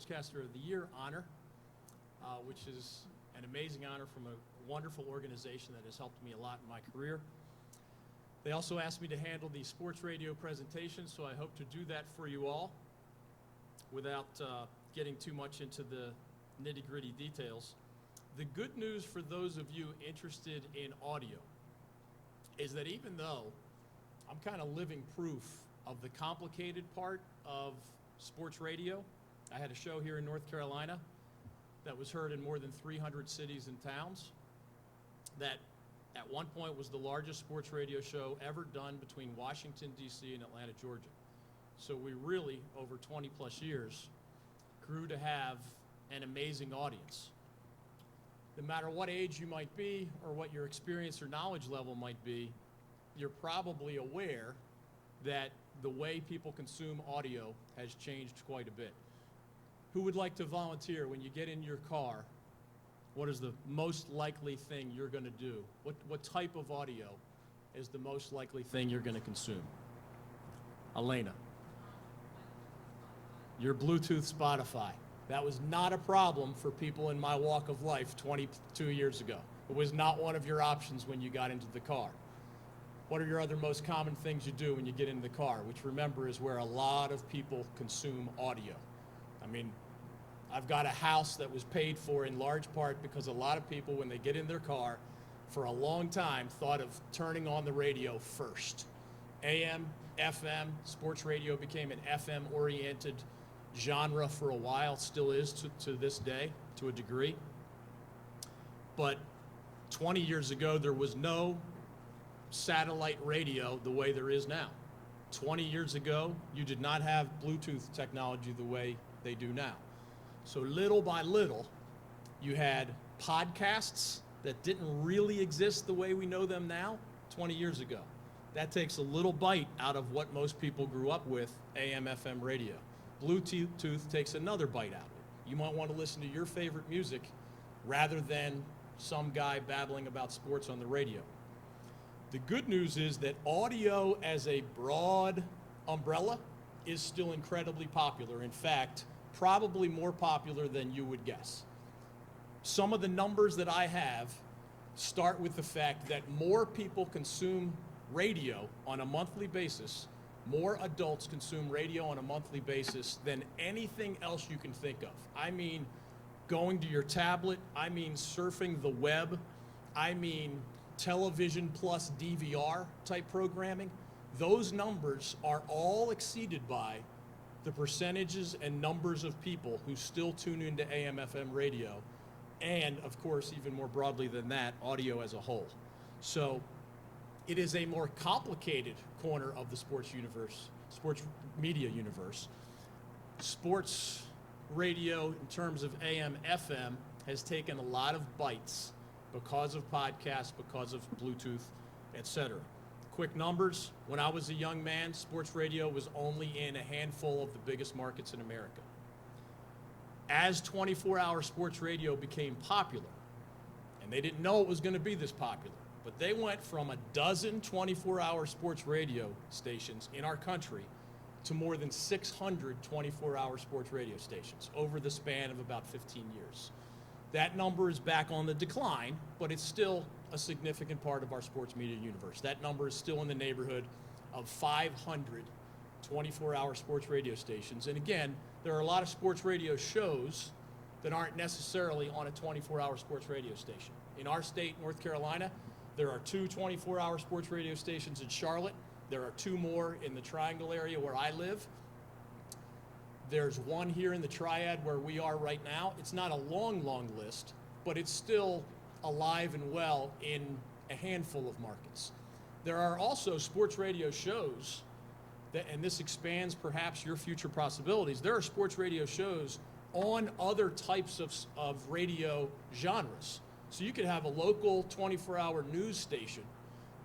Co-Sportscaster of the Year honor, which is an amazing honor from a wonderful organization that has helped me a lot in my career. They also asked me to handle the sports radio presentation, so I hope to do that for you all without getting too much into the nitty-gritty details. The good news for those of you interested in audio is that even though I'm kind of living proof of the complicated part of sports radio, I had a show here in North Carolina that was heard in more than 300 cities and towns, that at one point was the largest sports radio show ever done between Washington, D.C. and Atlanta, Georgia. So we really, over 20 plus years, grew to have an amazing audience. No matter what age you might be or what your experience or knowledge level might be, you're probably aware that the way people consume audio has changed quite a bit. Who would like to volunteer when you get in your car? What is the most likely thing you're going to do? What type of audio is the most likely thing you're going to consume? Elena. Your Bluetooth Spotify. That was not a problem for people in my walk of life 22 years ago. It was not one of your options when you got into the car. What are your other most common things you do when you get into the car? Which, remember, is where a lot of people consume audio. I mean, I've got a house that was paid for in large part because a lot of people, when they get in their car, for a long time thought of turning on the radio first. AM, FM, sports radio became an FM-oriented genre for a while, still is to this day, to a degree. But 20 years ago, there was no satellite radio the way there is now. 20 years ago, you did not have Bluetooth technology the way they do now. So little by little, you had podcasts that didn't really exist the way we know them now 20 years ago. That takes a little bite out of what most people grew up with, AM, FM radio. Bluetooth takes another bite out of it. You might want to listen to your favorite music rather than some guy babbling about sports on the radio. The good news is that audio as a broad umbrella is still incredibly popular. In fact, probably more popular than you would guess. Some of the numbers that I have start with the fact that more people consume radio on a monthly basis, more adults consume radio on a monthly basis than anything else you can think of. I mean, going to your tablet, I mean surfing the web, I mean television plus DVR type programming. Those numbers are all exceeded by the percentages and numbers of people who still tune into AM, FM radio, and of course, even more broadly than that, audio as a whole. So it is a more complicated corner of the sports universe, sports media universe. Sports radio, in terms of AM, FM, has taken a lot of bites because of podcasts, because of Bluetooth, etc. Quick numbers, when I was a young man, sports radio was only in a handful of the biggest markets in America. As 24-hour sports radio became popular, and they didn't know it was going to be this popular, but they went from a dozen 24-hour sports radio stations in our country to more than 600 24-hour sports radio stations over the span of about 15 years. That number is back on the decline, but it's still a significant part of our sports media universe. That number is still in the neighborhood of 500 24-hour sports radio stations. And again, there are a lot of sports radio shows that aren't necessarily on a 24-hour sports radio station. In our state, North Carolina, there are 2 24-hour sports radio stations in Charlotte. There are 2 more in the Triangle area where I live. There's 1 here in the Triad where we are right now. It's not a long, long list, but it's still alive and well in a handful of markets. There are also sports radio shows that, and this expands perhaps your future possibilities, there are sports radio shows on other types of radio genres. So you could have a local 24-hour news station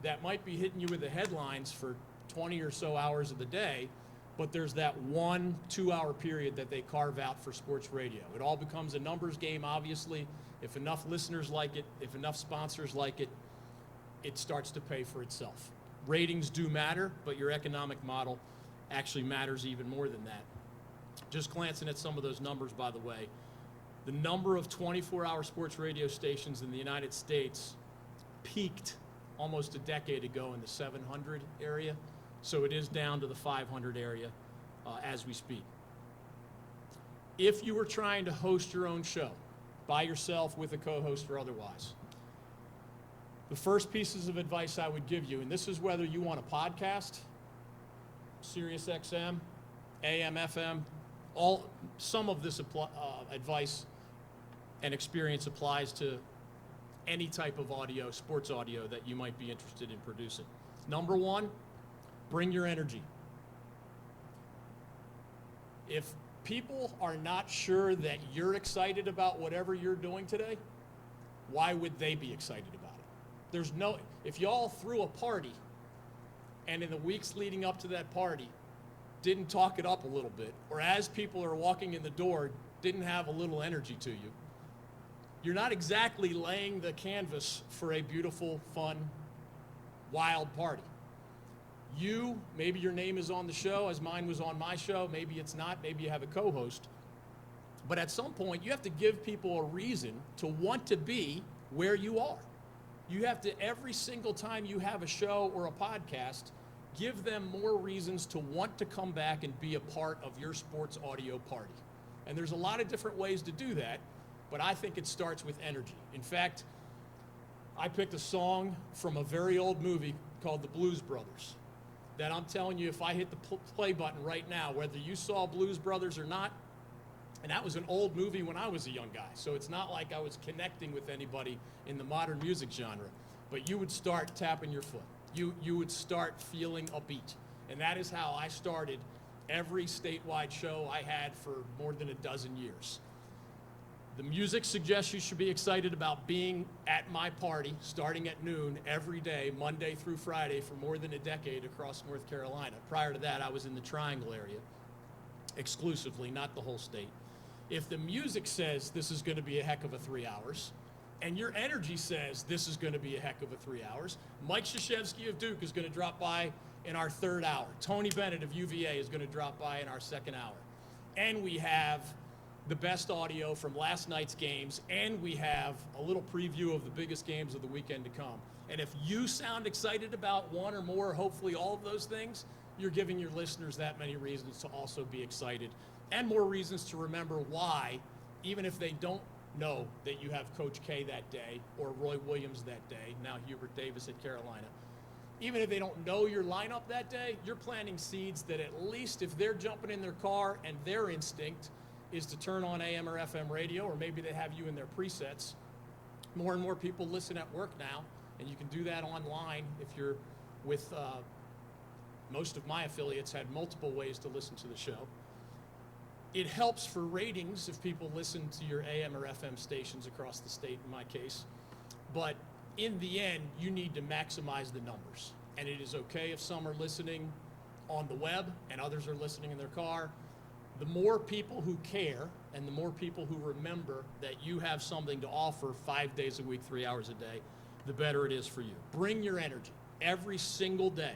that might be hitting you with the headlines for 20 or so hours of the day, but there's that 1-2 hour period that they carve out for sports radio. It all becomes a numbers game, obviously. If enough listeners like it, if enough sponsors like it, it starts to pay for itself. Ratings do matter, but your economic model actually matters even more than that. Just glancing at some of those numbers, by the way, the number of 24-hour sports radio stations in the United States peaked almost a decade ago in the 700 area, so it is down to the 500 area as we speak. If you were trying to host your own show by yourself with a co-host or otherwise, the first pieces of advice I would give you, and this is whether you want a podcast, Sirius XM, AM, FM, some of this advice and experience applies to any type of audio, sports audio that you might be interested in producing. Number one, bring your energy. If people are not sure that you're excited about whatever you're doing today, why would they be excited about it? If y'all threw a party and in the weeks leading up to that party didn't talk it up a little bit, or as people are walking in the door didn't have a little energy to you, you're not exactly laying the canvas for a beautiful, fun, wild party. Maybe your name is on the show as mine was on my show, maybe it's not, maybe you have a co-host, but at some point you have to give people a reason to want to be where you are. You have to, every single time you have a show or a podcast, give them more reasons to want to come back and be a part of your sports audio party. And there's a lot of different ways to do that, but I think it starts with energy. In fact, I picked a song from a very old movie called The Blues Brothers that I'm telling you, if I hit the play button right now, whether you saw Blues Brothers or not, and that was an old movie when I was a young guy, so it's not like I was connecting with anybody in the modern music genre, but you would start tapping your foot. You would start feeling a beat. And that is how I started every statewide show I had for more than a dozen years. The music suggests you should be excited about being at my party starting at noon every day, Monday through Friday, for more than a decade across North Carolina. Prior to that, I was in the Triangle area exclusively, not the whole state. If the music says this is going to be a heck of a 3 hours, and your energy says this is going to be a heck of a 3 hours, Mike Krzyzewski of Duke is going to drop by in our third hour. Tony Bennett of UVA is going to drop by in our second hour. And we have the best audio from last night's games, and we have a little preview of the biggest games of the weekend to come. And if you sound excited about one or more, hopefully all of those things, you're giving your listeners that many reasons to also be excited, and more reasons to remember why, even if they don't know that you have Coach K that day or Roy Williams that day, now Hubert Davis at Carolina. Even if they don't know your lineup that day, you're planting seeds that at least if they're jumping in their car and their instinct is to turn on AM or FM radio, or maybe they have you in their presets. More and more people listen at work now, and you can do that online if you're with most of my affiliates had multiple ways to listen to the show. It helps for ratings if people listen to your AM or FM stations across the state, in my case. But in the end, you need to maximize the numbers. And it is okay if some are listening on the web and others are listening in their car. The more people who care and the more people who remember that you have something to offer 5 days a week, 3 hours a day, the better it is for you. Bring your energy every single day.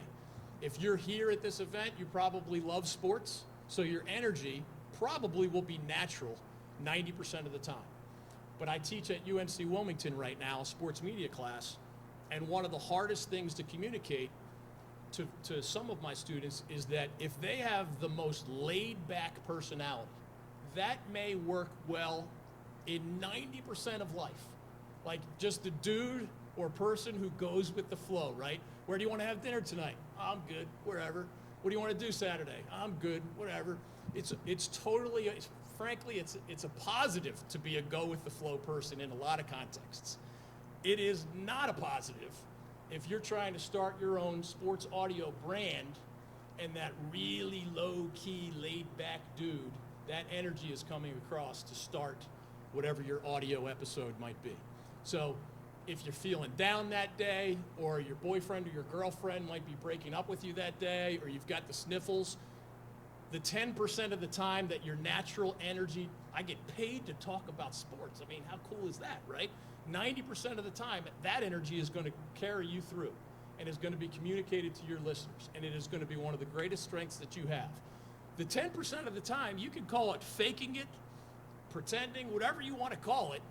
If you're here at this event, you probably love sports, so your energy probably will be natural 90% of the time. But I teach at UNC Wilmington right now, a sports media class, and one of the hardest things to communicate to some of my students is that if they have the most laid-back personality, that may work well in 90% of life. Like just the dude or person who goes with the flow, right? Where do you want to have dinner tonight? I'm good, wherever. What do you want to do Saturday? I'm good, whatever. It's totally, frankly, it's a positive to be a go with the flow person in a lot of contexts. It is not a positive if you're trying to start your own sports audio brand and that really low-key, laid-back dude, that energy is coming across to start whatever your audio episode might be. So if you're feeling down that day, or your boyfriend or your girlfriend might be breaking up with you that day, or you've got the sniffles, the 10% of the time that your natural energy, I get paid to talk about sports. I mean, how cool is that, right? 90% of the time, that energy is going to carry you through and is going to be communicated to your listeners, and it is going to be one of the greatest strengths that you have. The 10% of the time, you can call it faking it, pretending, whatever you want to call it.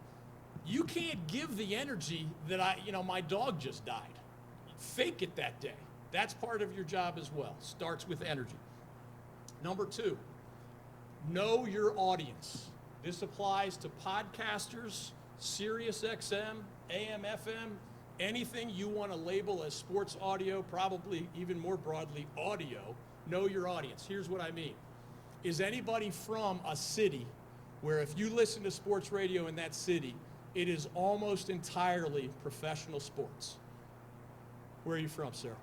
You can't give the energy that my dog just died. Fake it that day. That's part of your job as well. Starts with energy. Number 2, know your audience. This applies to podcasters, Sirius XM, AM, FM, anything you want to label as sports audio, probably even more broadly audio. Know your audience. Here's what I mean. Is anybody from a city where if you listen to sports radio in that city, it is almost entirely professional sports? Where are you from, sir?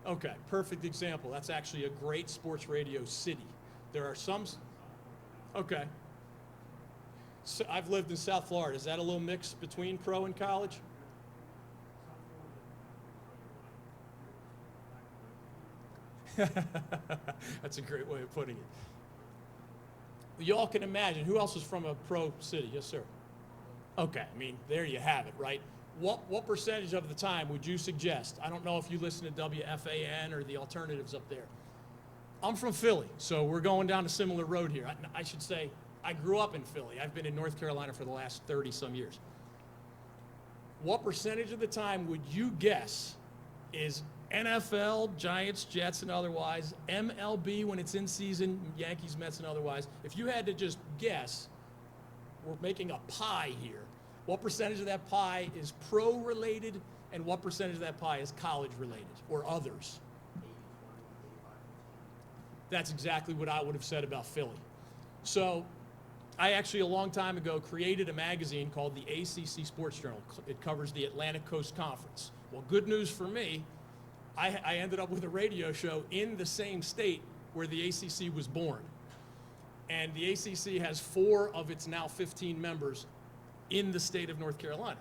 Okay, perfect example. That's actually a great sports radio city. There are some. Okay. So I've lived in South Florida. Is that a little mix between pro and college? That's a great way of putting it. Y'all can imagine, who else is from a pro city? Yes, sir. Okay, I mean, there you have it, right? What percentage of the time would you suggest? I don't know if you listen to WFAN or the alternatives up there. I'm from Philly, so we're going down a similar road here. I should say, I grew up in Philly. I've been in North Carolina for the last 30-some years. What percentage of the time would you guess is NFL, Giants, Jets, and otherwise, MLB when it's in season, Yankees, Mets, and otherwise? If you had to just guess, we're making a pie here. What percentage of that pie is pro-related, and what percentage of that pie is college-related or others? That's exactly what I would have said about Philly. So I actually, a long time ago, created a magazine called the Acc Sports Journal. It covers the Atlantic Coast Conference. Well, good news for me, I ended up with a radio show in the same state where the ACC was born. And the ACC has 4 of its now 15 members in the state of North Carolina.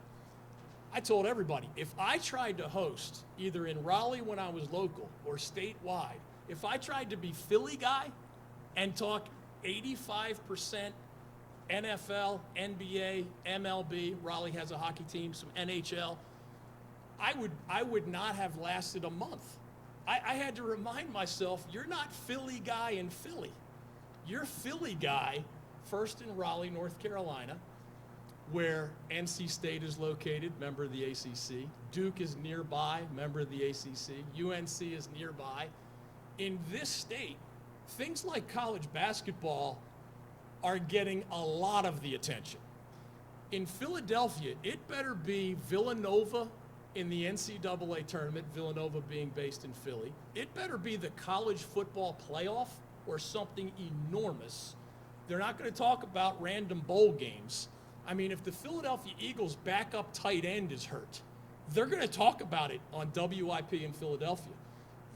I told everybody, if I tried to host either in Raleigh when I was local or statewide, if I tried to be Philly guy and talk 85% NFL, NBA, MLB, Raleigh has a hockey team, some NHL, I would not have lasted a month. I had to remind myself, you're not Philly guy in Philly. You're Philly guy first in Raleigh, North Carolina, where NC State is located, member of the ACC. Duke is nearby, member of the ACC. UNC is nearby. In this state, things like college basketball are getting a lot of the attention. In Philadelphia, it better be Villanova in the NCAA tournament, Villanova being based in Philly. It better be the college football playoff or something enormous. They're not going to talk about random bowl games. I mean, if the Philadelphia Eagles' backup tight end is hurt, they're going to talk about it on WIP in Philadelphia.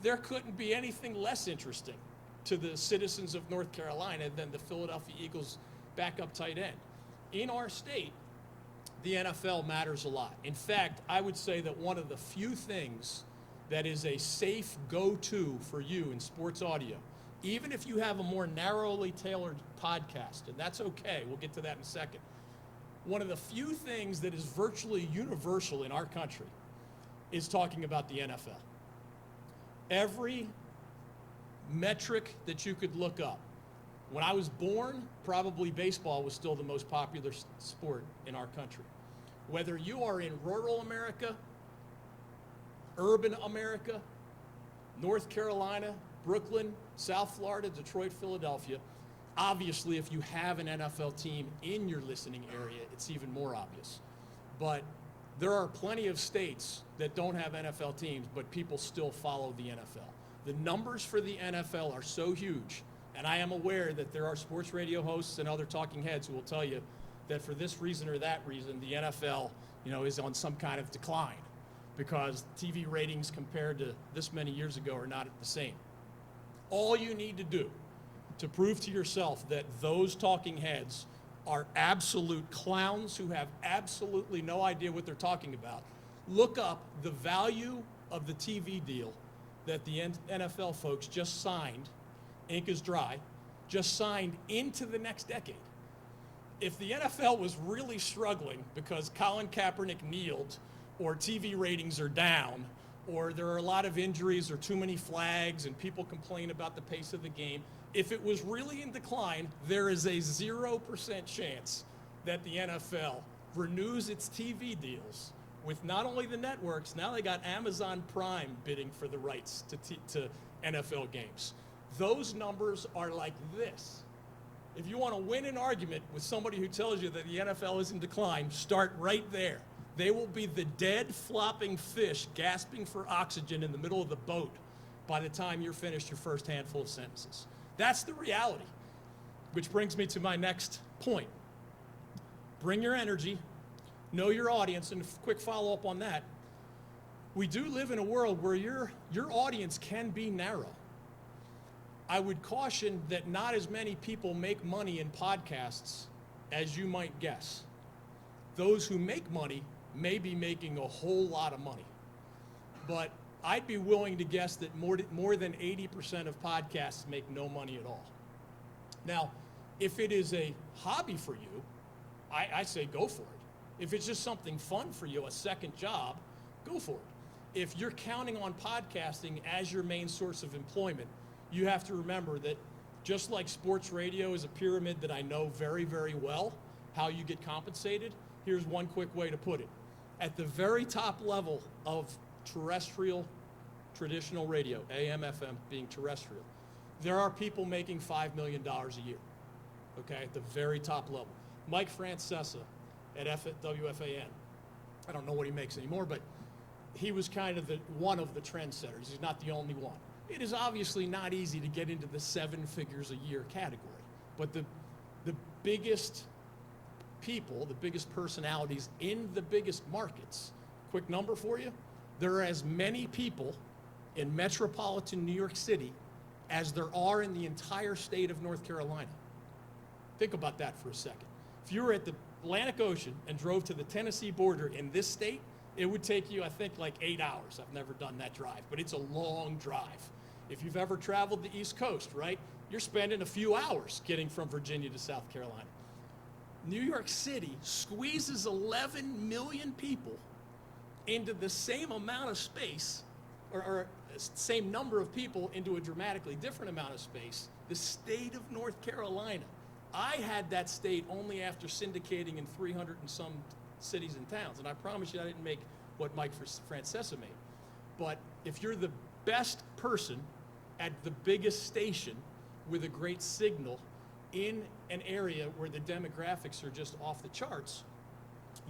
There couldn't be anything less interesting to the citizens of North Carolina than the Philadelphia Eagles' backup tight end. In our state, the NFL matters a lot. In fact, I would say that one of the few things that is a safe go-to for you in sports audio, even if you have a more narrowly tailored podcast, and that's okay, we'll get to that in a second. One of the few things that is virtually universal in our country is talking about the NFL. Every metric that you could look up. When I was born, probably baseball was still the most popular sport in our country. Whether you are in rural America, urban America, North Carolina, Brooklyn, South Florida, Detroit, Philadelphia, obviously if you have an NFL team in your listening area, it's even more obvious. But there are plenty of states that don't have NFL teams, but people still follow the NFL. The numbers for the NFL are so huge, and I am aware that there are sports radio hosts and other talking heads who will tell you that for this reason or that reason, the NFL, is on some kind of decline because TV ratings compared to this many years ago are not the same. All you need to do to prove to yourself that those talking heads are absolute clowns who have absolutely no idea what they're talking about, look up the value of the TV deal that the NFL folks just signed, ink is dry, just signed into the next decade. If the NFL was really struggling because Colin Kaepernick kneeled or TV ratings are down or there are a lot of injuries or too many flags and people complain about the pace of the game. If it was really in decline, there is a 0% chance that the NFL renews its TV deals with not only the networks, now they got Amazon Prime bidding for the rights to NFL games. Those numbers are like this. If you want to win an argument with somebody who tells you that the NFL is in decline, start right there. They will be the dead, flopping fish gasping for oxygen in the middle of the boat by the time you're finished your first handful of sentences. That's the reality, which brings me to my next point. Bring your energy, know your audience, and a quick follow-up on that. We do live in a world where your audience can be narrow. I would caution that not as many people make money in podcasts as you might guess. Those who make money may be making a whole lot of money. But I'd be willing to guess that more than 80% of podcasts make no money at all. Now, if it is a hobby for you, I say go for it. If it's just something fun for you, a second job, go for it. If you're counting on podcasting as your main source of employment, you have to remember that just like sports radio is a pyramid that I know very, very well, how you get compensated, here's one quick way to put it. At the very top level of terrestrial, traditional radio, AM, FM being terrestrial, there are people making $5 million a year, okay, at the very top level. Mike Francesa at WFAN, I don't know what he makes anymore, but he was kind of one of the trendsetters. He's not the only one. It is obviously not easy to get into the 7 figures a year category, but the biggest people, the biggest personalities in the biggest markets, quick number for you, there are as many people in metropolitan New York City as there are in the entire state of North Carolina. Think about that for a second. If you were at the Atlantic Ocean and drove to the Tennessee border in this state, it would take you, I think, like 8 hours. I've never done that drive, but it's a long drive. If you've ever traveled the East Coast, right, you're spending a few hours getting from Virginia to South Carolina. New York City squeezes 11 million people into the same amount of space, or same number of people into a dramatically different amount of space, the state of North Carolina. I had that state only after syndicating in 300 and some cities and towns, and I promise you I didn't make what Mike Francesa made. But if you're the best person at the biggest station with a great signal in an area where the demographics are just off the charts,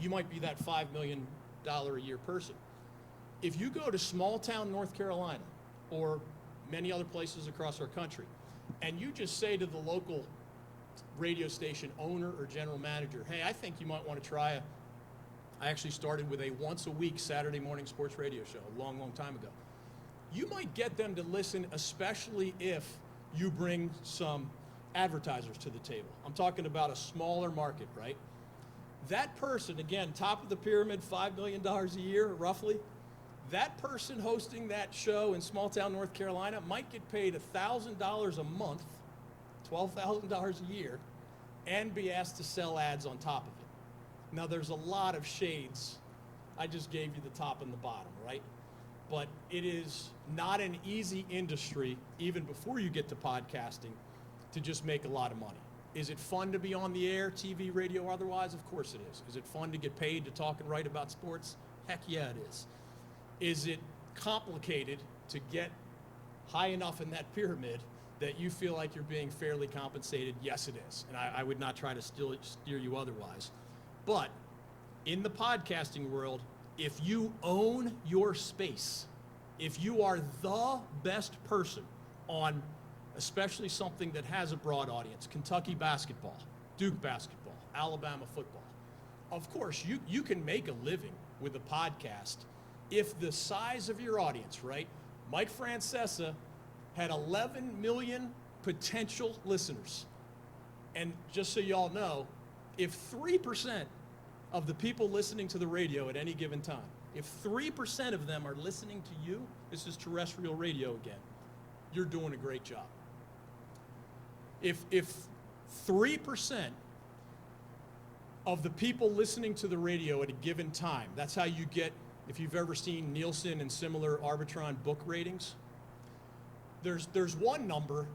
you might be that $5 million a year person. If you go to small town North Carolina or many other places across our country, and you just say to the local radio station owner or general manager, hey, I think you might want to try I actually started with a once a week Saturday morning sports radio show a long, long time ago. You might get them to listen, especially if you bring some advertisers to the table. I'm talking about a smaller market, right? That person, again, top of the pyramid, $5 million a year, roughly. That person hosting that show in small town North Carolina might get paid $1,000 a month, $12,000 a year, and be asked to sell ads on top of it. Now, there's a lot of shades. I just gave you the top and the bottom, right? But it is not an easy industry, even before you get to podcasting, to just make a lot of money. Is it fun to be on the air, TV, radio, or otherwise? Of course it is. Is it fun to get paid to talk and write about sports? Heck yeah, it is. Is it complicated to get high enough in that pyramid that you feel like you're being fairly compensated? Yes, it is. And I would not try to steer you otherwise. But in the podcasting world, if you own your space, if you are the best person on especially something that has a broad audience, Kentucky basketball, Duke basketball, Alabama football, of course, you can make a living with a podcast if the size of your audience, right? Mike Francesa had 11 million potential listeners. And just so y'all know, if 3% of the people listening to the radio at any given time, if 3% of them are listening to you, this is terrestrial radio again, you're doing a great job. If 3% of the people listening to the radio at a given time, that's how you get if you've ever seen Nielsen and similar Arbitron book ratings, there's one number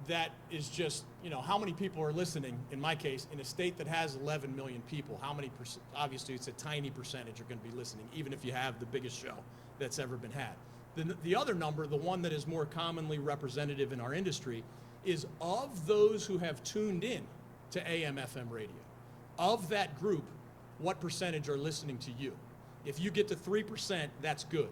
that is just, how many people are listening, in my case, in a state that has 11 million people, how many percent, obviously it's a tiny percentage are going to be listening, even if you have the biggest show that's ever been had. The other number, the one that is more commonly representative in our industry, is of those who have tuned in to AM/FM radio. Of that group, what percentage are listening to you? If you get to 3%, that's good.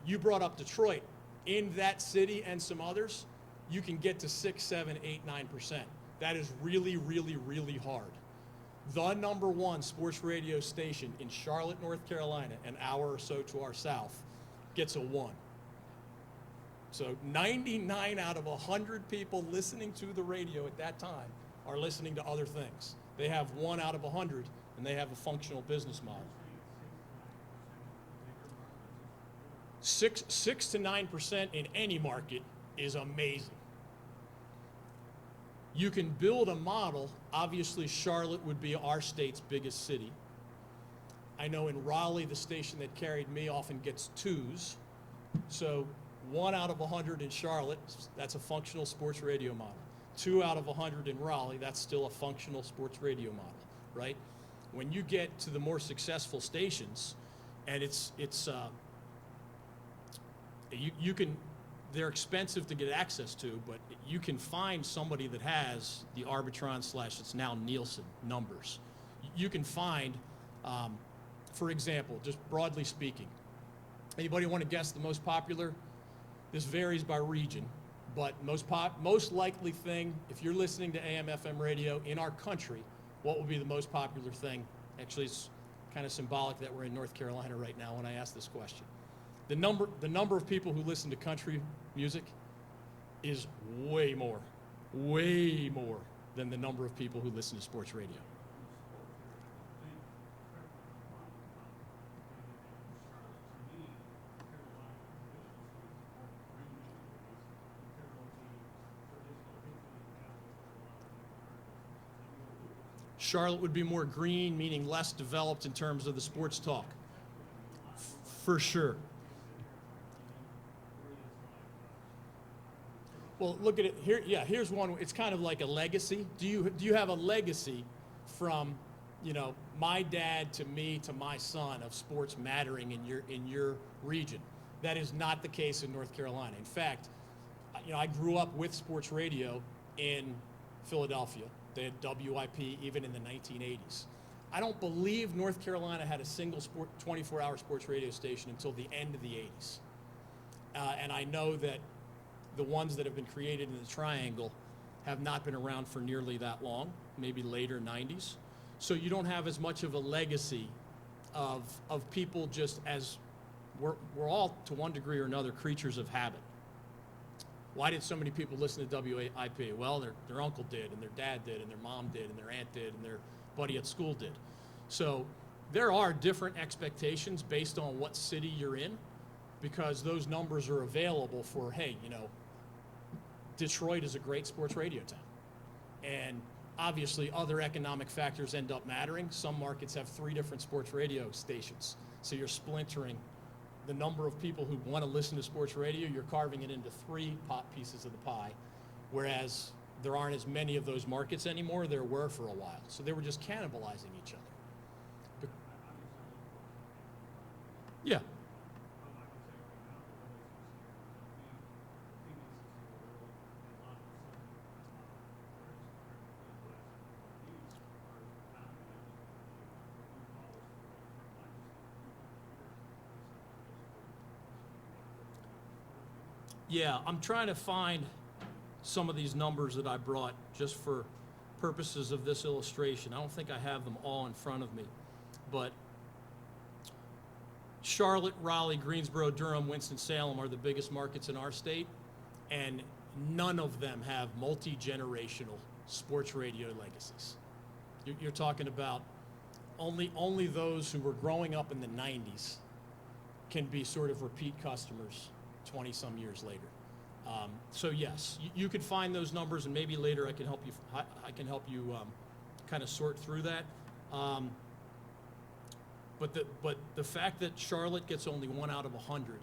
You brought up Detroit. In that city and some others, you can get to 6, 7, 8, 9%. That is really, really, really hard. The number one sports radio station in Charlotte, North Carolina, an hour or so to our south, gets a 1. So 99 out of 100 people listening to the radio at that time are listening to other things. They have 1 out of 100, and they have a functional business model. 6 to 9% in any market is amazing. You can build a model. Obviously, Charlotte would be our state's biggest city. I know in Raleigh, the station that carried me often gets 2s. So 1 out of 100 in Charlotte, that's a functional sports radio model. 2 out of 100 in Raleigh, that's still a functional sports radio model, right? When you get to the more successful stations, and you can, they're expensive to get access to, but you can find somebody that has the Arbitron / it's now Nielsen numbers. You can find, for example, just broadly speaking, anybody want to guess the most popular? This varies by region, but most likely thing, if you're listening to AM/FM radio in our country, what will be the most popular thing? Actually, it's kind of symbolic that we're in North Carolina right now when I ask this question. The number of people who listen to country music is way more than the number of people who listen to sports radio. Charlotte would be more green, meaning less developed in terms of the sports talk. For sure. Well, look at it here. Yeah, here's one. It's kind of like a legacy. Do you have a legacy from, my dad to me to my son of sports mattering in your region? That is not the case in North Carolina. In fact, I grew up with sports radio in Philadelphia. They had WIP even in the 1980s. I don't believe North Carolina had a single 24-hour sports radio station until the end of the 80s. And I know that the ones that have been created in the Triangle have not been around for nearly that long, maybe later 90s. So you don't have as much of a legacy of people, just as we're all, to one degree or another, creatures of habit. Why did so many people listen to WIP? Well, their uncle did, and their dad did, and their mom did, and their aunt did, and their buddy at school did. So there are different expectations based on what city you're in, because those numbers are available for, hey, Detroit is a great sports radio town. And obviously other economic factors end up mattering. Some markets have 3 different sports radio stations. So you're splintering the number of people who want to listen to sports radio, you're carving it into 3 pieces of the pie, whereas there aren't as many of those markets anymore. There were for a while. So they were just cannibalizing each other. Yeah. Yeah, I'm trying to find some of these numbers that I brought just for purposes of this illustration. I don't think I have them all in front of me, but Charlotte, Raleigh, Greensboro, Durham, Winston-Salem are the biggest markets in our state, and none of them have multi-generational sports radio legacies. You're talking about only those who were growing up in the 90s can be sort of repeat customers 20-some years later. So yes, you could find those numbers, and maybe later I can help you kind of sort through that. But the fact that Charlotte gets only 1 out of 100,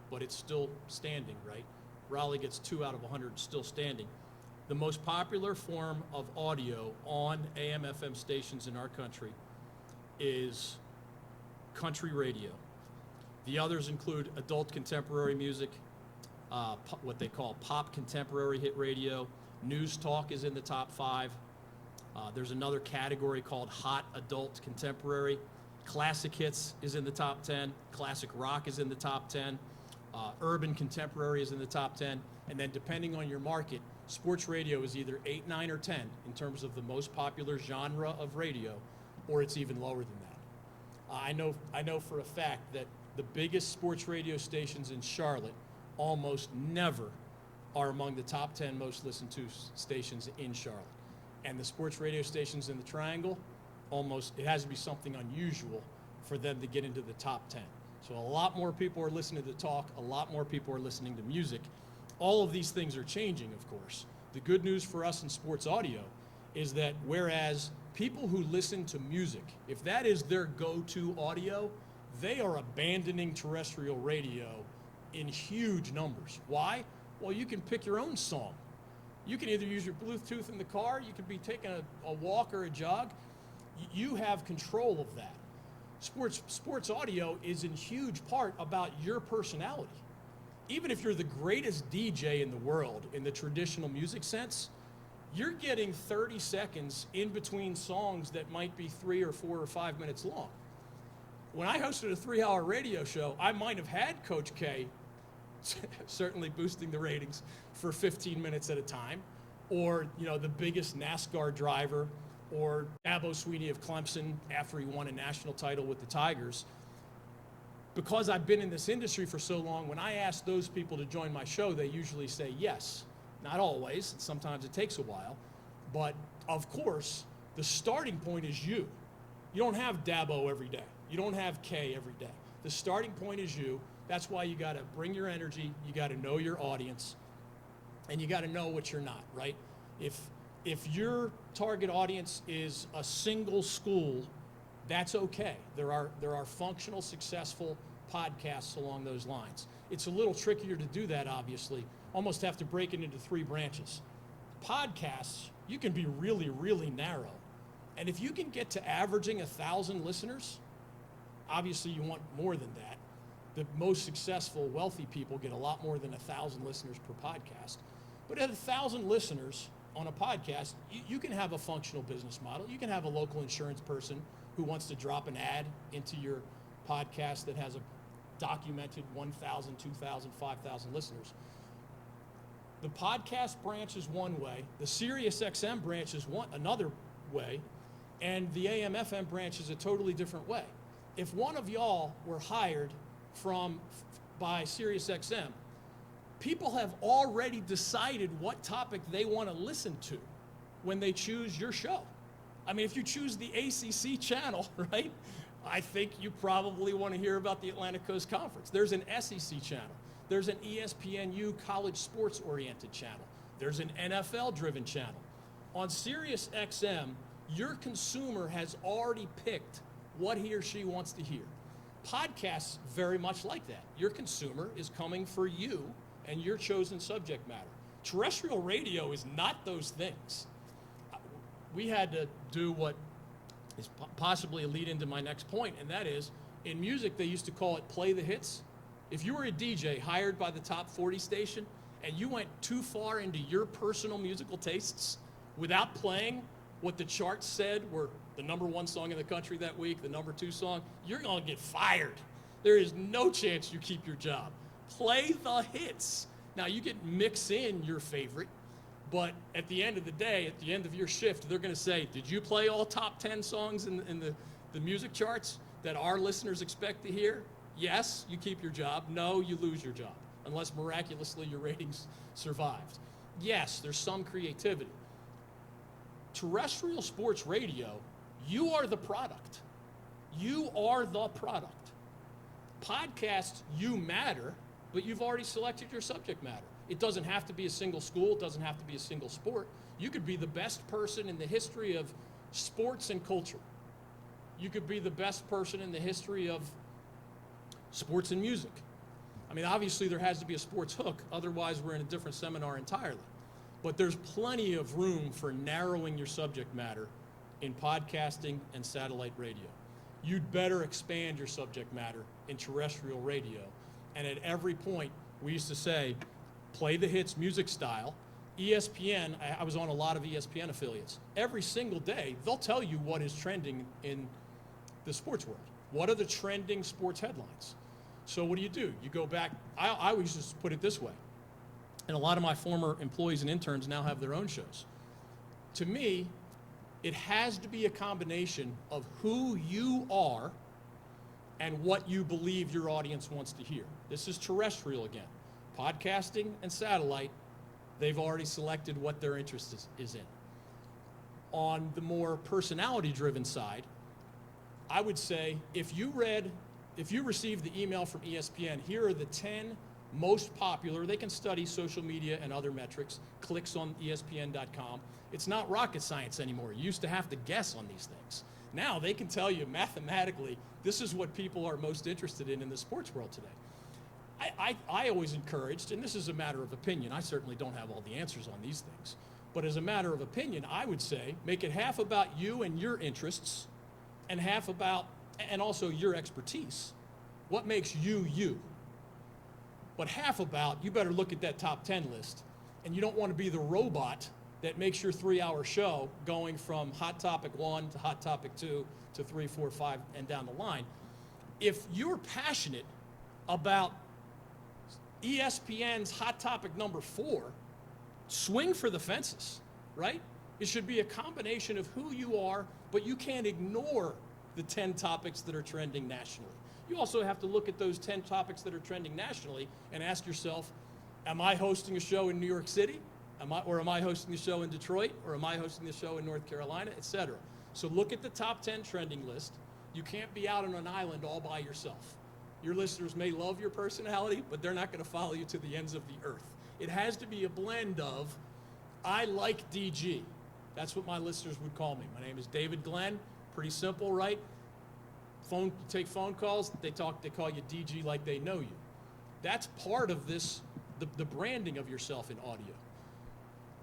but it's still standing, right? Raleigh gets 2 out of 100, still standing. The most popular form of audio on AM/FM stations in our country is country radio. The others include adult contemporary music, what they call pop contemporary hit radio. News talk is in the top 5. There's another category called hot adult contemporary. Classic hits is in the top 10. Classic rock is in the top 10. Urban contemporary is in the top 10. And then depending on your market, sports radio is either 8, 9, or 10 in terms of the most popular genre of radio, or it's even lower than that. I know for a fact that the biggest sports radio stations in Charlotte almost never are among the top 10 most listened to stations in Charlotte. And the sports radio stations in the Triangle, it has to be something unusual for them to get into the top 10. So a lot more people are listening to talk, a lot more people are listening to music. All of these things are changing, of course. The good news for us in sports audio is that whereas people who listen to music, if that is their go-to audio, they are abandoning terrestrial radio in huge numbers. Why? Well, you can pick your own song. You can either use your Bluetooth in the car, you could be taking a walk or a jog. You have control of that. Sports audio is in huge part about your personality. Even if you're the greatest DJ in the world in the traditional music sense, you're getting 30 seconds in between songs that might be 3 or 4 or 5 minutes long. When I hosted a 3-hour radio show, I might have had Coach K certainly boosting the ratings for 15 minutes at a time, or the biggest NASCAR driver, or Dabo Swinney of Clemson after he won a national title with the Tigers. Because I've been in this industry for so long, when I ask those people to join my show, they usually say yes. Not always, and sometimes it takes a while, but of course, the starting point is you. You don't have Dabo every day. You don't have K every day. The starting point is you. That's why you got to bring your energy, you got to know your audience, and you got to know what you're not, right? If your target audience is a single school, that's okay. There are functional, successful podcasts along those lines. It's a little trickier to do that, obviously. Almost have to break it into 3 branches. Podcasts, you can be really, really narrow. And if you can get to averaging 1,000 listeners, obviously you want more than that. The most successful, wealthy people get a lot more than 1,000 listeners per podcast. But at 1,000 listeners on a podcast, you can have a functional business model. You can have a local insurance person who wants to drop an ad into your podcast that has a documented 1,000, 2,000, 5,000 listeners. The podcast branch is one way. The Sirius XM branch is another way. And the AM/FM branch is a totally different way. If one of y'all were hired by Sirius XM, people have already decided what topic they want to listen to when they choose your show. I mean, if you choose the ACC channel, right, I think you probably want to hear about the Atlantic Coast Conference. There's an SEC channel. There's an ESPNU college sports-oriented channel. There's an NFL-driven channel. On Sirius XM, your consumer has already picked what he or she wants to hear. Podcasts very much like that. Your consumer is coming for you and your chosen subject matter. Terrestrial radio is not those things. We had to do what is possibly a lead into my next point, and that is, in music, they used to call it play the hits. If you were a DJ hired by the top 40 station and you went too far into your personal musical tastes without playing what the charts said were the #1 song in the country that week, the #2 song, you're going to get fired. There is no chance you keep your job. Play the hits. Now, you can mix in your favorite, but at the end of the day, at the end of your shift, they're going to say, did you play all top 10 songs in the music charts that our listeners expect to hear? Yes, you keep your job. No, you lose your job, unless miraculously your ratings survived. Yes, there's some creativity. Terrestrial sports radio, you are the product. You are the product. Podcasts, you matter, but you've already selected your subject matter. It doesn't have to be a single school. It doesn't have to be a single sport. You could be the best person in the history of sports and culture. You could be the best person in the history of sports and music. I mean, obviously there has to be a sports hook, otherwise we're in a different seminar entirely. But there's plenty of room for narrowing your subject matter in podcasting and satellite radio. You'd better expand your subject matter in terrestrial radio. And at every point, we used to say, play the hits music style. ESPN, I was on a lot of ESPN affiliates. Every single day, they'll tell you what is trending in the sports world. What are the trending sports headlines? So what do? You go back, I always just put it this way, and a lot of my former employees and interns now have their own shows. To me, it has to be a combination of who you are and what you believe your audience wants to hear. This is terrestrial again. Podcasting and satellite, they've already selected what their interest is in. On the more personality-driven side, I would say if you received the email from ESPN, here are the 10 most popular, they can study social media and other metrics, clicks on ESPN.com. It's not rocket science anymore. You used to have to guess on these things. Now they can tell you mathematically, this is what people are most interested in the sports world today. I always encouraged, and this is a matter of opinion, I certainly don't have all the answers on these things, but as a matter of opinion, I would say make it half about you and your interests and half about, and also your expertise. What makes you, you? But half about, you better look at that top 10 list, and you don't want to be the robot that makes your 3-hour show going from Hot Topic 1 to Hot Topic 2 to 3, 4, 5, and down the line. If you're passionate about ESPN's Hot Topic number 4, swing for the fences, right? It should be a combination of who you are, but you can't ignore the 10 topics that are trending nationally. You also have to look at those 10 topics that are trending nationally and ask yourself, am I hosting a show in New York City? Am I hosting the show in Detroit? Or am I hosting the show in North Carolina, et cetera? So look at the top 10 trending list. You can't be out on an island all by yourself. Your listeners may love your personality, but they're not going to follow you to the ends of the earth. It has to be a blend of, I like DG. That's what my listeners would call me. My name is David Glenn. Pretty simple, right? You take phone calls, they call you DG like they know you. That's part of this, the branding of yourself in audio.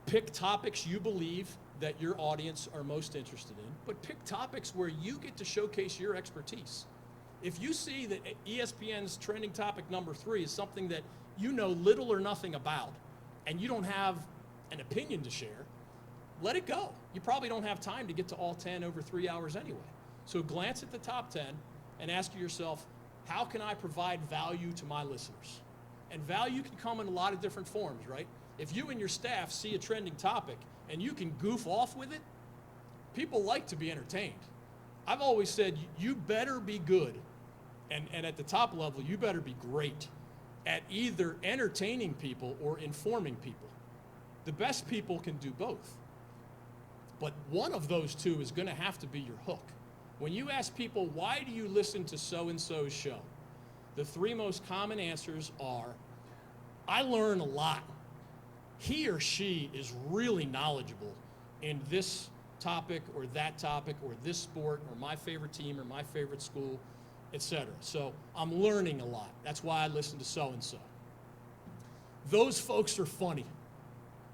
Pick topics you believe that your audience are most interested in, but pick topics where you get to showcase your expertise. If you see that ESPN's trending topic number 3 is something that you know little or nothing about, and you don't have an opinion to share, let it go. You probably don't have time to get to all 10 over 3 hours anyway. So glance at the top 10 and ask yourself, how can I provide value to my listeners? And value can come in a lot of different forms, right? If you and your staff see a trending topic and you can goof off with it, people like to be entertained. I've always said you better be good, and at the top level, you better be great at either entertaining people or informing people. The best people can do both. But one of those two is going to have to be your hook. When you ask people, why do you listen to so-and-so's show? The 3 most common answers are, I learn a lot. He or she is really knowledgeable in this topic or that topic or this sport or my favorite team or my favorite school, etc. So I'm learning a lot. That's why I listen to so-and-so. Those folks are funny.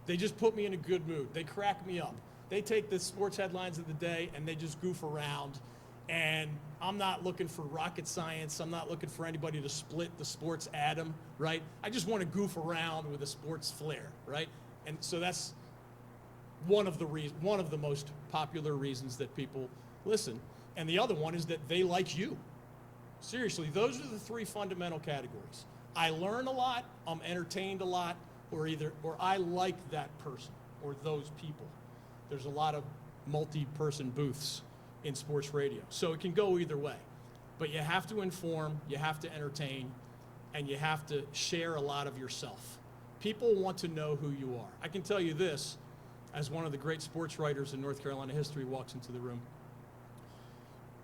They just put me in a good mood. They crack me up. They take the sports headlines of the day and they just goof around. And I'm not looking for rocket science. I'm not looking for anybody to split the sports atom, right? I just want to goof around with a sports flair, right? And so that's one of the most popular reasons that people listen. And the other one is that they like you. Seriously, those are the 3 fundamental categories. I learn a lot, I'm entertained a lot, or I like that person or those people. There's a lot of multi-person booths in sports radio. So it can go either way. But you have to inform, you have to entertain, and you have to share a lot of yourself. People want to know who you are. I can tell you this, as one of the great sports writers in North Carolina history walks into the room.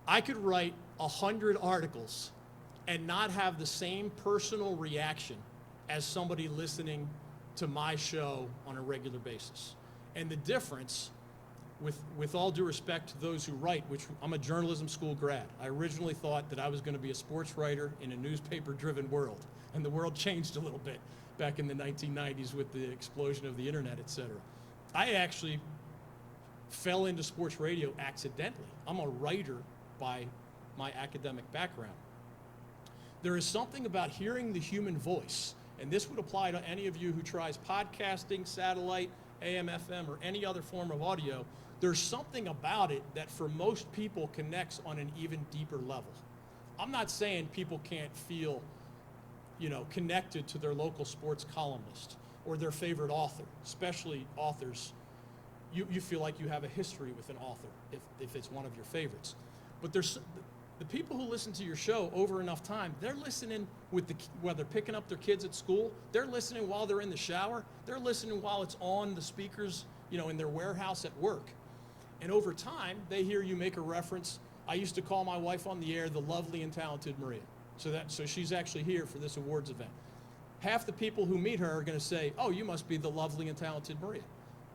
I could write 100 articles and not have the same personal reaction as somebody listening to my show on a regular basis. And the difference with all due respect to those who write, which I'm a journalism school grad. I originally thought that I was going to be a sports writer in a newspaper-driven world, and the world changed a little bit back in the 1990s with the explosion of the internet, et cetera. I actually fell into sports radio accidentally. I'm a writer by my academic background. There is something about hearing the human voice, and this would apply to any of you who tries podcasting, satellite, AM, FM, or any other form of audio. There's something about it that for most people connects on an even deeper level. I'm not saying people can't feel, connected to their local sports columnist or their favorite author, especially authors. You feel like you have a history with an author if it's one of your favorites. But there's the people who listen to your show over enough time, they're listening while they're picking up their kids at school, they're listening while they're in the shower, they're listening while it's on the speakers, in their warehouse at work. And over time, they hear you make a reference. I used to call my wife on the air the lovely and talented Maria. So she's actually here for this awards event. Half the people who meet her are going to say, oh, you must be the lovely and talented Maria.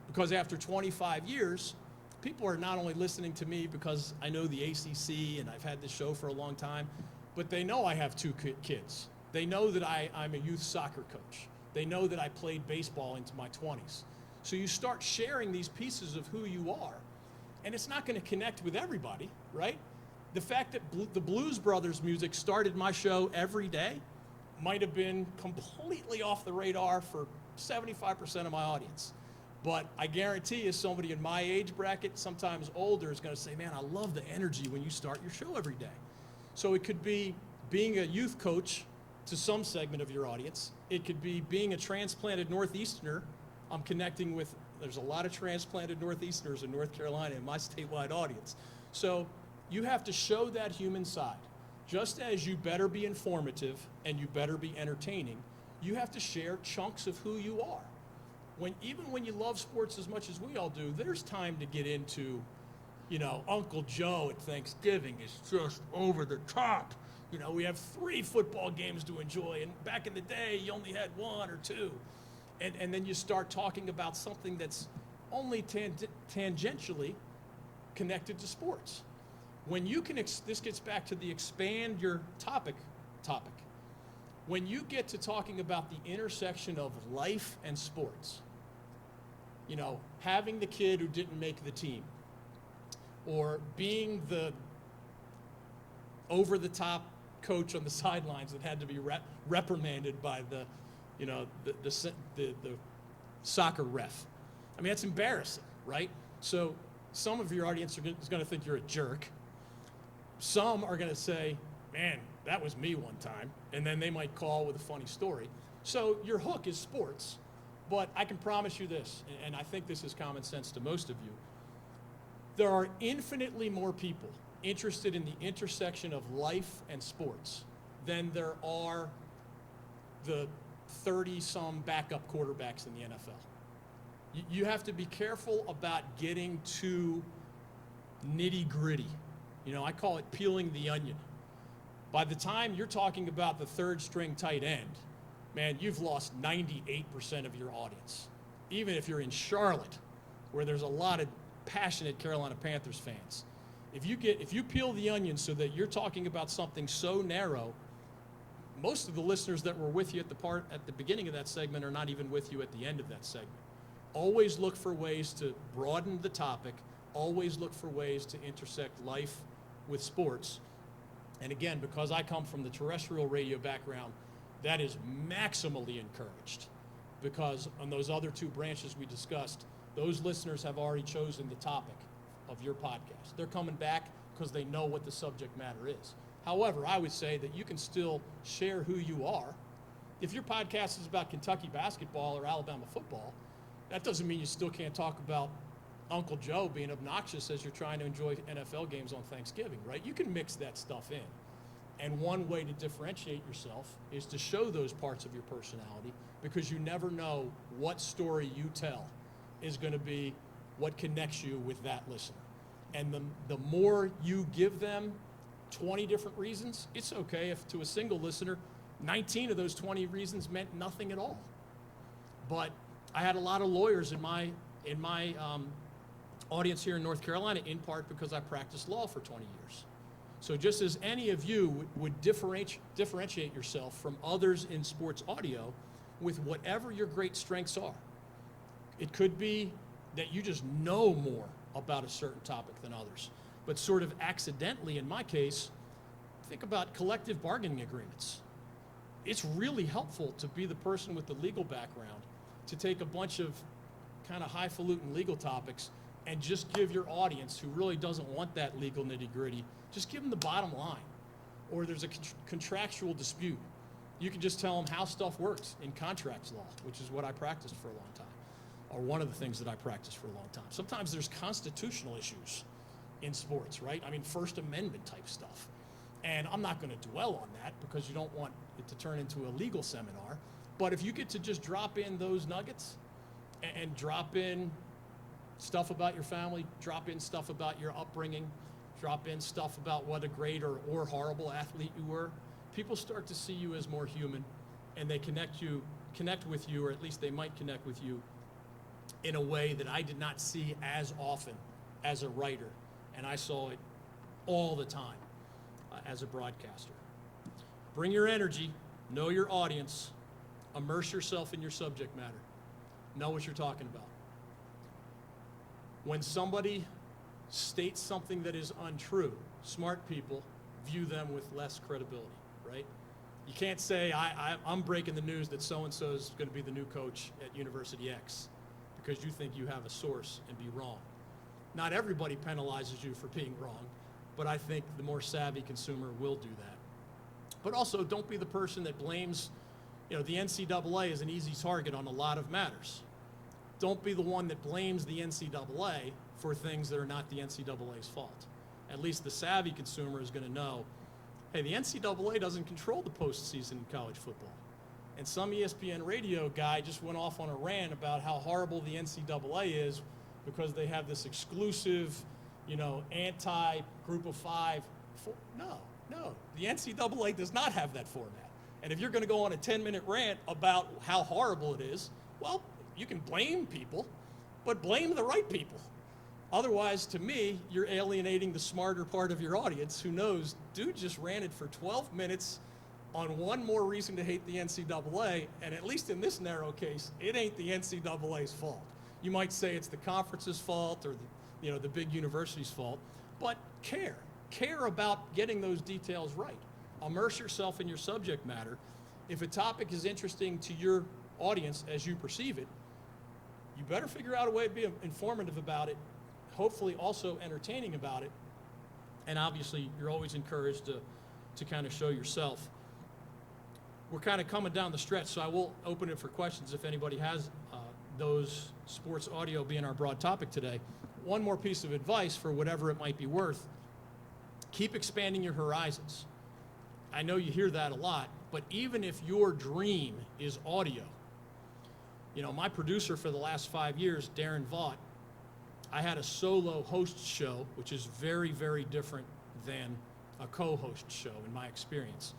Because after 25 years, people are not only listening to me because I know the ACC and I've had this show for a long time, but they know I have 2 kids. They know that I'm a youth soccer coach. They know that I played baseball into my 20s. So you start sharing these pieces of who you are, and it's not going to connect with everybody, right? The fact that the Blues Brothers music started my show every day might have been completely off the radar for 75% of my audience. But I guarantee you somebody in my age bracket, sometimes older, is going to say, man, I love the energy when you start your show every day. So it could be being a youth coach to some segment of your audience. It could be being a transplanted Northeasterner. I'm connecting with, there's a lot of transplanted Northeasterners in North Carolina in my statewide audience. So you have to show that human side. Just as you better be informative and you better be entertaining, you have to share chunks of who you are. Even when you love sports as much as we all do, there's time to get into, Uncle Joe at Thanksgiving is just over the top. We have 3 football games to enjoy, and back in the day, you only had 1 or 2. And then you start talking about something that's only tangentially connected to sports. When you can, this gets back to the expand your topic. When you get to talking about the intersection of life and sports, having the kid who didn't make the team, or being the over-the-top coach on the sidelines that had to be reprimanded by the soccer ref. I mean, that's embarrassing, right? So some of your audience is going to think you're a jerk. Some are going to say, man, that was me one time, and then they might call with a funny story. So your hook is sports, but I can promise you this, and I think this is common sense to most of you, there are infinitely more people interested in the intersection of life and sports than there are the 30-some backup quarterbacks in the NFL. You have to be careful about getting too nitty-gritty. I call it peeling the onion. By the time you're talking about the 3rd-string tight end, man, you've lost 98% of your audience. Even if you're in Charlotte, where there's a lot of passionate Carolina Panthers fans. If you peel the onion so that you're talking about something so narrow, most of the listeners that were with you at the beginning of that segment are not even with you at the end of that segment. Always look for ways to broaden the topic. Always look for ways to intersect life with sports. And again, because I come from the terrestrial radio background, that is maximally encouraged, because on those other 2 branches we discussed, those listeners have already chosen the topic of your podcast. They're coming back because they know what the subject matter is. However, I would say that you can still share who you are. If your podcast is about Kentucky basketball or Alabama football, that doesn't mean you still can't talk about Uncle Joe being obnoxious as you're trying to enjoy NFL games on Thanksgiving, right? You can mix that stuff in. And one way to differentiate yourself is to show those parts of your personality, because you never know what story you tell is going to be what connects you with that listener. And the more you give them 20 different reasons, it's okay if to a single listener, 19 of those 20 reasons meant nothing at all. But I had a lot of lawyers in my audience here in North Carolina, in part because I practiced law for 20 years. So just as any of you would differentiate yourself from others in sports audio with whatever your great strengths are. It could be that you just know more about a certain topic than others, but sort of accidentally, in my case, think about collective bargaining agreements. It's really helpful to be the person with the legal background to take a bunch of kind of highfalutin legal topics and just give your audience, who really doesn't want that legal nitty-gritty, just give them the bottom line. Or there's a contractual dispute. You can just tell them how stuff works in contracts law, which is what I practiced for a long time, or one of the things that I practiced for a long time. Sometimes there's constitutional issues in sports, right? I mean, First Amendment type stuff. And I'm not going to dwell on that because you don't want it to turn into a legal seminar. But if you get to just drop in those nuggets and drop in stuff about your family, drop in stuff about your upbringing, drop in stuff about what a great or horrible athlete you were, people start to see you as more human, and they connect with you, or at least they might connect with you in a way that I did not see as often as a writer, and I saw it all the time as a broadcaster. Bring your energy, know your audience, immerse yourself in your subject matter, know what you're talking about. When somebody states something that is untrue, smart people view them with less credibility, right? You can't say, I'm breaking the news that so-and-so is going to be the new coach at University X because you think you have a source and be wrong. Not everybody penalizes you for being wrong, but I think the more savvy consumer will do that. But also, don't be the person that blames, the NCAA is an easy target on a lot of matters. Don't be the one that blames the NCAA for things that are not the NCAA's fault. At least the savvy consumer is going to know, hey, the NCAA doesn't control the postseason in college football. And some ESPN radio guy just went off on a rant about how horrible the NCAA is because they have this exclusive, anti-group of five. No. The NCAA does not have that format. And if you're going to go on a 10-minute rant about how horrible it is, well, you can blame people, but blame the right people. Otherwise, to me, you're alienating the smarter part of your audience who knows, dude just ranted for 12 minutes on one more reason to hate the NCAA, and at least in this narrow case, it ain't the NCAA's fault. You might say it's the conference's fault or the big university's fault, but care about getting those details right. Immerse yourself in your subject matter. If a topic is interesting to your audience as you perceive it, you better figure out a way to be informative about it, hopefully also entertaining about it, and obviously you're always encouraged to kind of show yourself. We're kind of coming down the stretch, so I will open it for questions if anybody has those. Sports audio being our broad topic today. One more piece of advice for whatever it might be worth: keep expanding your horizons. I know you hear that a lot, but even if your dream is audio, my producer for the last 5 years, Darren Vaught, I had a solo host show, which is very, very different than a co-host show in my experience.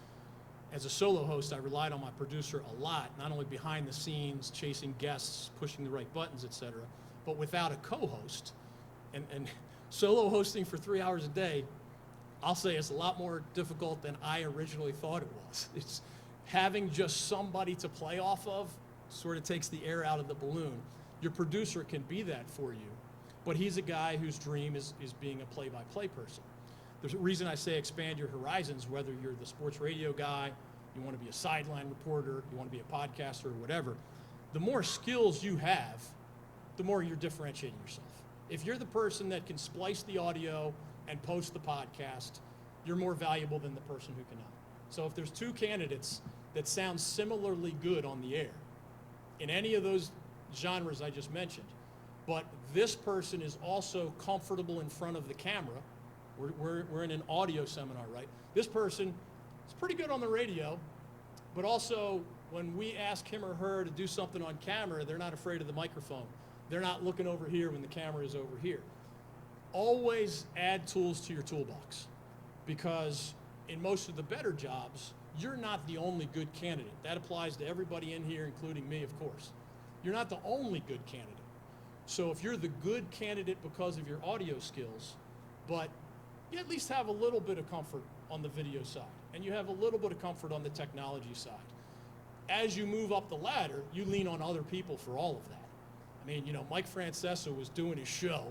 As a solo host, I relied on my producer a lot, not only behind the scenes, chasing guests, pushing the right buttons, etc., but without a co-host. And solo hosting for 3 hours a day, I'll say it's a lot more difficult than I originally thought it was. It's having just somebody to play off of sort of takes the air out of the balloon. Your producer can be that for you, but he's a guy whose dream is being a play-by-play person. There's a reason I say expand your horizons, whether you're the sports radio guy, you want to be a sideline reporter, you want to be a podcaster or whatever. The more skills you have, the more you're differentiating yourself. If you're the person that can splice the audio and post the podcast, you're more valuable than the person who cannot. So if there's two candidates that sound similarly good on the air in any of those genres I just mentioned, but this person is also comfortable in front of the camera, we're in an audio seminar, right? This person is pretty good on the radio, but also when we ask him or her to do something on camera, they're not afraid of the microphone. They're not looking over here when the camera is over here. Always add tools to your toolbox, because in most of the better jobs, you're not the only good candidate. That applies to everybody in here, including me, of course. You're not the only good candidate. So if you're the good candidate because of your audio skills, but you at least have a little bit of comfort on the video side, and you have a little bit of comfort on the technology side, as you move up the ladder, you lean on other people for all of that. I mean, you know, Mike Francesa was doing his show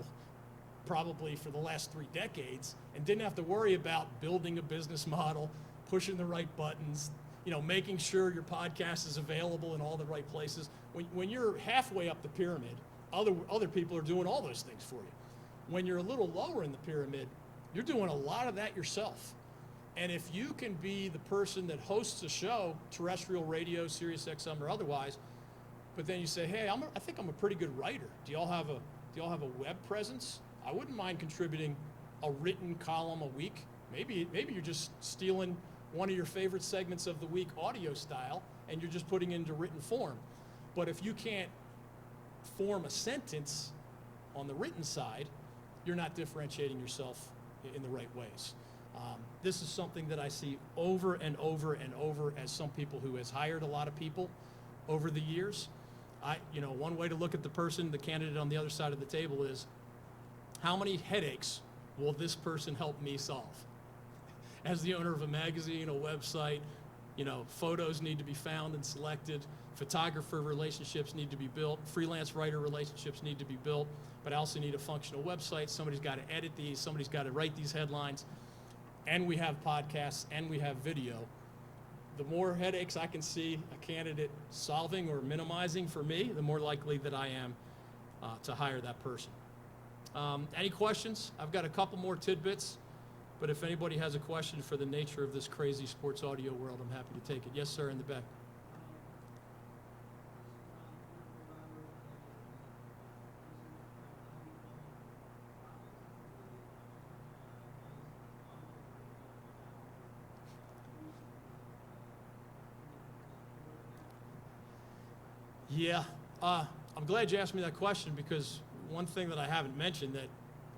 probably for the last 3 decades and didn't have to worry about building a business model, pushing the right buttons, you know, making sure your podcast is available in all the right places. When you're halfway up the pyramid, other people are doing all those things for you. When you're a little lower in the pyramid, you're doing a lot of that yourself. And if you can be the person that hosts a show, terrestrial radio, Sirius XM or otherwise, but then you say, hey, I think I'm a pretty good writer. Do y'all have a web presence? I wouldn't mind contributing a written column a week. Maybe you're just stealing one of your favorite segments of the week audio style and you're just putting it into written form. But if you can't form a sentence on the written side, you're not differentiating yourself in the right ways. This is something that I see over and over and over as some people who has hired a lot of people over the years. One way to look at the candidate on the other side of the table is, how many headaches will this person help me solve? As the owner of a magazine, a website, photos need to be found and selected, photographer relationships need to be built, freelance writer relationships need to be built, but I also need a functional website. Somebody's got to edit these, somebody's got to write these headlines, and we have podcasts and we have video. The more headaches I can see a candidate solving or minimizing for me, the more likely that I am to hire that person. Any questions? I've got a couple more tidbits, but if anybody has a question for the nature of this crazy sports audio world, I'm happy to take it. Yes, sir, in the back. Yeah, I'm glad you asked me that question, because one thing that I haven't mentioned that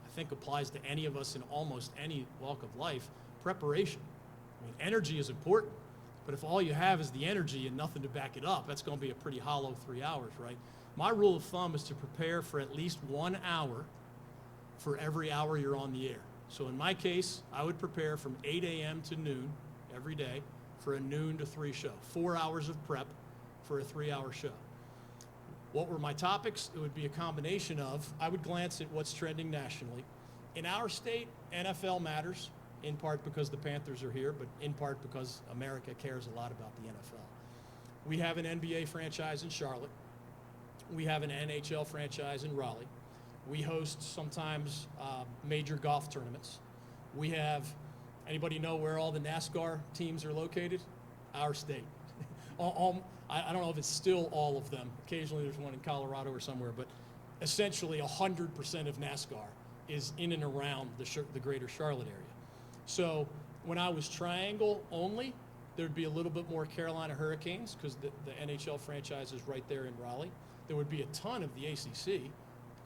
I think applies to any of us in almost any walk of life, preparation. I mean, energy is important, but if all you have is the energy and nothing to back it up, that's going to be a pretty hollow 3 hours, right? My rule of thumb is to prepare for at least 1 hour for every hour you're on the air. So in my case, I would prepare from 8 a.m. to noon every day for a noon to 3 show, 4 hours of prep for a 3-hour show. What were my topics? It would be a combination of, I would glance at what's trending nationally. In our state, NFL matters, in part because the Panthers are here, but in part because America cares a lot about the NFL. We have an NBA franchise in Charlotte. We have an NHL franchise in Raleigh. We host sometimes major golf tournaments. We have, anybody know where all the NASCAR teams are located? Our state. I don't know if it's still all of them. Occasionally there's one in Colorado or somewhere, but essentially 100% of NASCAR is in and around the greater Charlotte area. So when I was Triangle only, there'd be a little bit more Carolina Hurricanes because the NHL franchise is right there in Raleigh. There would be a ton of the ACC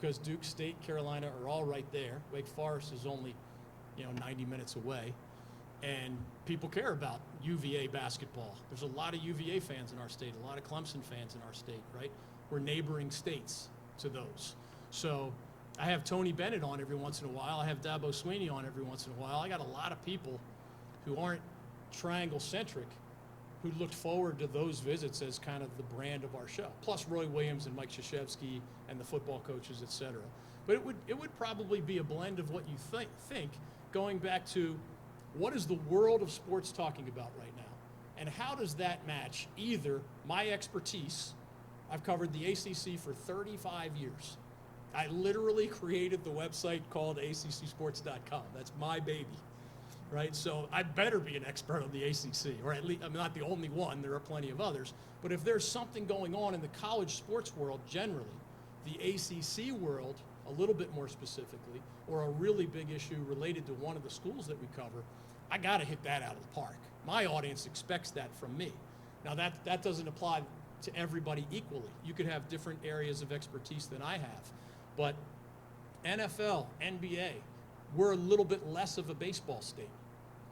because Duke State, Carolina are all right there. Wake Forest is only 90 minutes away. And people care about UVA basketball. There's a lot of UVA fans in our state, a lot of Clemson fans in our state, right? We're neighboring states to those. So I have Tony Bennett on every once in a while. I have Dabo Sweeney on every once in a while. I got a lot of people who aren't Triangle-centric who looked forward to those visits as kind of the brand of our show. Plus Roy Williams and Mike Krzyzewski and the football coaches, et cetera. But it would probably be a blend of what you think going back to what is the world of sports talking about right now? And how does that match either my expertise? I've covered the ACC for 35 years. I literally created the website called accsports.com. That's my baby, right? So I better be an expert on the ACC, or at least I'm not the only one. There are plenty of others. But if there's something going on in the college sports world generally, the ACC world a little bit more specifically, or a really big issue related to one of the schools that we cover, I got to hit that out of the park. My audience expects that from me. Now that doesn't apply to everybody equally. You could have different areas of expertise than I have, but NFL, NBA, we're a little bit less of a baseball state.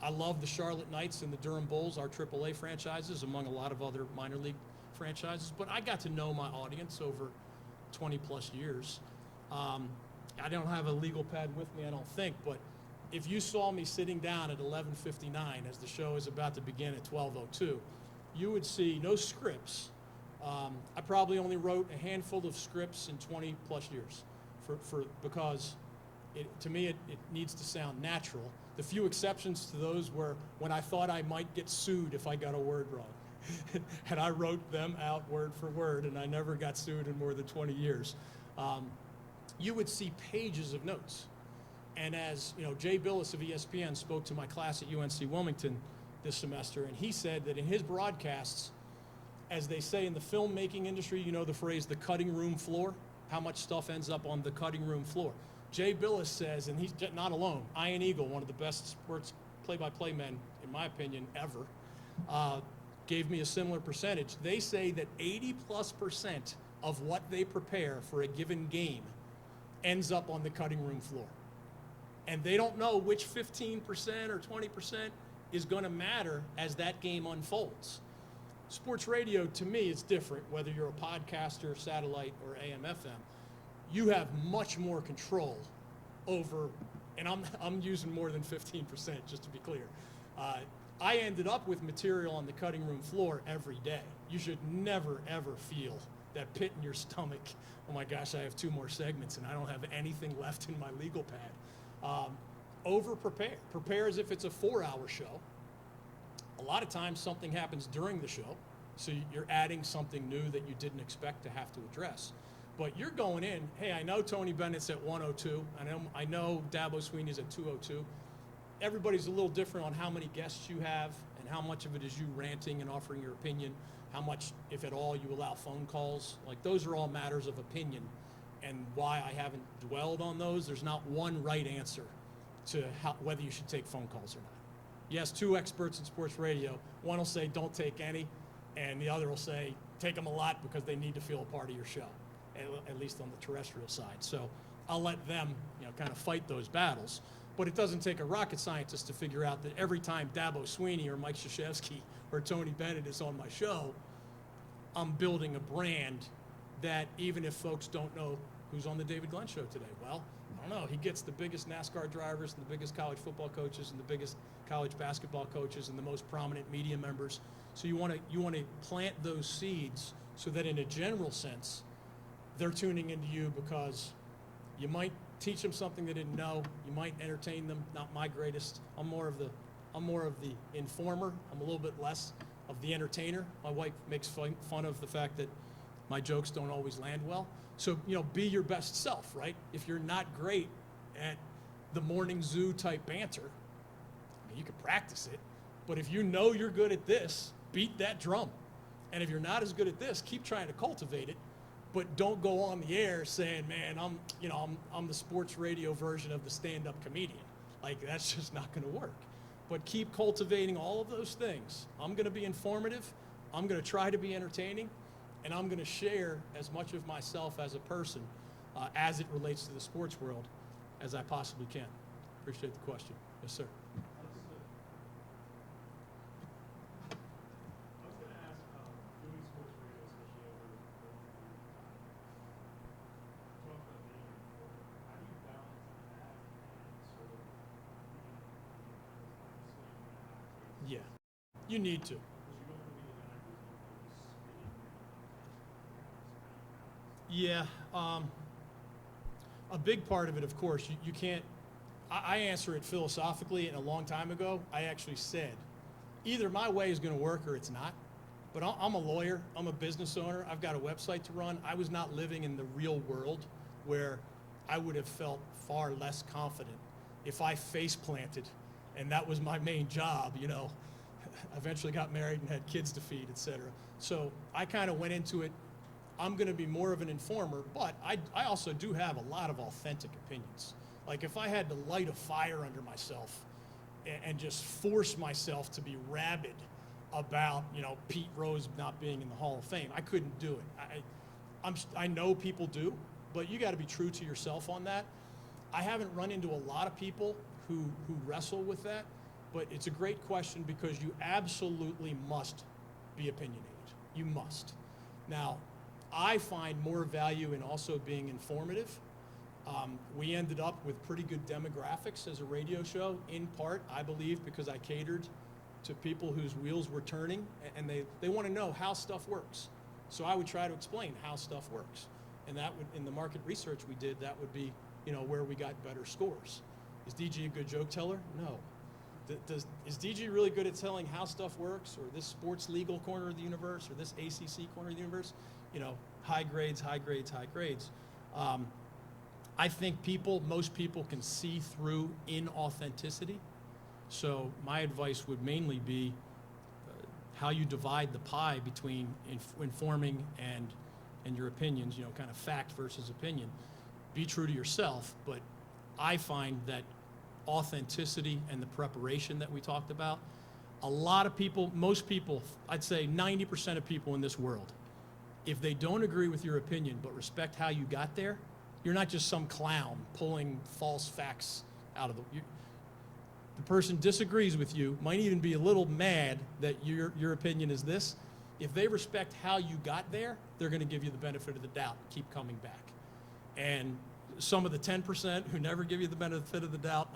I love the Charlotte Knights and the Durham Bulls, our AAA franchises, among a lot of other minor league franchises, but I got to know my audience over 20 plus years. I don't have a legal pad with me, I don't think, but if you saw me sitting down at 11:59 as the show is about to begin at 12:02, you would see no scripts. I probably only wrote a handful of scripts in 20 plus years because to me it needs to sound natural. The few exceptions to those were when I thought I might get sued if I got a word wrong. And I wrote them out word for word, and I never got sued in more than 20 years. You would see pages of notes. And as you know, Jay Billis of ESPN spoke to my class at UNC Wilmington this semester, and he said that in his broadcasts, as they say in the filmmaking industry, you know the phrase the cutting room floor, how much stuff ends up on the cutting room floor. Jay Billis says, and he's not alone, Ian Eagle, one of the best sports play-by-play men, in my opinion, ever, gave me a similar percentage. They say that 80+% of what they prepare for a given game ends up on the cutting room floor. And they don't know which 15% or 20% is going to matter as that game unfolds. Sports radio, to me, is different, whether you're a podcaster, satellite, or AM/FM. You have much more control over, and I'm using more than 15%, just to be clear. I ended up with material on the cutting room floor every day. You should never, ever feel that pit in your stomach, oh my gosh, I have 2 more segments and I don't have anything left in my legal pad. Over-prepare. Prepare as if it's a 4-hour show. A lot of times something happens during the show, so you're adding something new that you didn't expect to have to address. But you're going in, hey, I know Tony Bennett's at 102. I know Dabo Sweeney's at 202. Everybody's a little different on how many guests you have and how much of it is you ranting and offering your opinion, how much, if at all, you allow phone calls. Like, those are all matters of opinion. And why I haven't dwelled on those, there's not one right answer to whether you should take phone calls or not. Yes, 2 experts in sports radio. One will say don't take any, and the other will say take them a lot because they need to feel a part of your show, at least on the terrestrial side. So I'll let them, kind of fight those battles. But it doesn't take a rocket scientist to figure out that every time Dabo Sweeney or Mike Krzyzewski or Tony Bennett is on my show, I'm building a brand that even if folks don't know who's on the David Glenn Show today, well, I don't know. He gets the biggest NASCAR drivers and the biggest college football coaches and the biggest college basketball coaches and the most prominent media members. So you want to plant those seeds so that in a general sense, they're tuning into you because you might teach them something they didn't know. You might entertain them. Not my greatest. I'm more of the informer. I'm a little bit less of the entertainer. My wife makes fun of the fact that my jokes don't always land well. So, be your best self, right? If you're not great at the morning zoo type banter, you can practice it, but if you know you're good at this, beat that drum. And if you're not as good at this, keep trying to cultivate it, but don't go on the air saying, man, I'm the sports radio version of the stand-up comedian. Like, that's just not going to work. But keep cultivating all of those things. I'm going to be informative. I'm going to try to be entertaining. And I'm going to share as much of myself as a person as it relates to the sports world as I possibly can. Appreciate the question. Yes, sir. I was going to ask, doing sports radio, especially over the talk about being an informer, how do you balance that and sort of Yeah, you need to. Yeah, a big part of it, of course, you can't, I answer it philosophically, and a long time ago, I actually said, either my way is going to work or it's not. But I'm a lawyer, I'm a business owner, I've got a website to run. I was not living in the real world where I would have felt far less confident if I face planted and that was my main job, eventually got married and had kids to feed, etc. So I kind of went into it, I'm going to be more of an informer, but I also do have a lot of authentic opinions. Like if I had to light a fire under myself and just force myself to be rabid about, Pete Rose not being in the Hall of Fame, I couldn't do it. I know people do, but you got to be true to yourself on that. I haven't run into a lot of people who wrestle with that, but it's a great question because you absolutely must be opinionated. You must. Now, I find more value in also being informative We ended up with pretty good demographics as a radio show, in part, I believe, because I catered to people whose wheels were turning, and they want to know how stuff works. So I would try to explain how stuff works. And that would, in the market research we did, that would be, where we got better scores. Is DG a good joke teller? No. Is DG really good at telling how stuff works, or this sports legal corner of the universe, or this ACC corner of the universe? High grades, high grades, high grades. I think most people can see through inauthenticity. So my advice would mainly be how you divide the pie between informing and your opinions, kind of fact versus opinion. Be true to yourself, but I find that authenticity and the preparation that we talked about, a lot of people, most people, I'd say 90% of people in this world, if they don't agree with your opinion but respect how you got there, you're not just some clown pulling false facts out of the person disagrees with you, might even be a little mad that your opinion is this. If they respect how you got there, they're going to give you the benefit of the doubt and keep coming back. And some of the 10% who never give you the benefit of the doubt,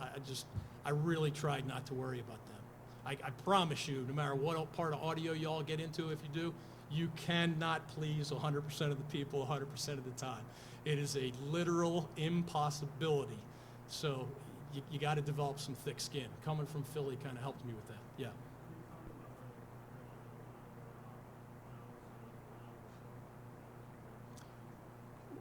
I really tried not to worry about them. I promise you, no matter what part of audio you all get into, if you do, you cannot please 100% of the people 100% of the time. It is a literal impossibility. So you got to develop some thick skin. Coming from Philly kind of helped me with that. Yeah.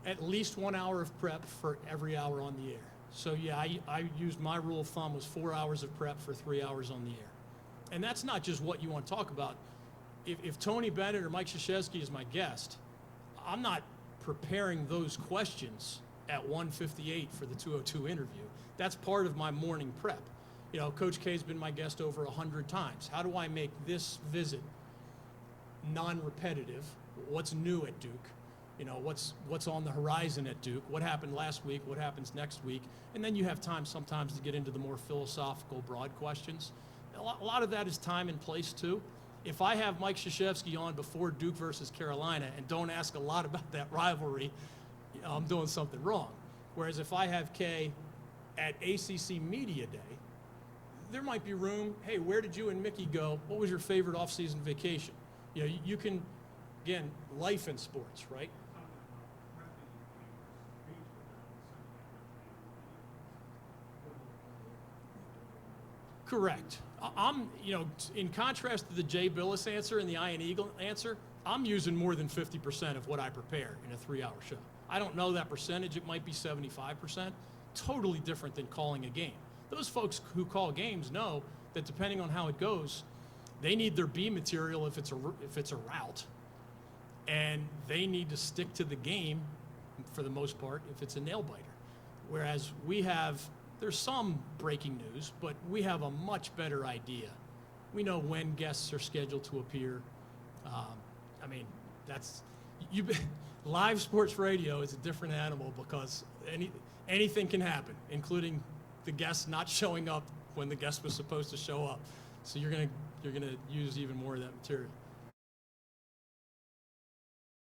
At least 1 hour of prep for every hour on the air. So yeah, I used my rule of thumb was 4 hours of prep for 3 hours on the air. And that's not just what you want to talk about. If Tony Bennett or Mike Krzyzewski is my guest, I'm not preparing those questions at 1:58 for the 2:02 interview. That's part of my morning prep. Coach K's been my guest over 100 times. How do I make this visit non-repetitive? What's new at Duke? What's on the horizon at Duke? What happened last week? What happens next week? And then you have time sometimes to get into the more philosophical, broad questions. A lot of that is time and place too. If I have Mike Krzyzewski on before Duke versus Carolina and don't ask a lot about that rivalry, I'm doing something wrong. Whereas if I have K at ACC Media Day, there might be room. Hey, where did you and Mickey go? What was your favorite off-season vacation? You can, again, life in sports, right? Correct. I'm, in contrast to the Jay Billis answer and the Ian Eagle answer, I'm using more than 50% of what I prepare in a 3-hour show. I don't know that percentage. It might be 75%. Totally different than calling a game. Those folks who call games know that depending on how it goes, they need their B material if it's a route, and they need to stick to the game for the most part if it's a nail biter. Whereas there's some breaking news, but we have a much better idea. We know when guests are scheduled to appear. Live sports radio is a different animal because anything can happen, including the guest not showing up when the guest was supposed to show up. So you're gonna use even more of that material.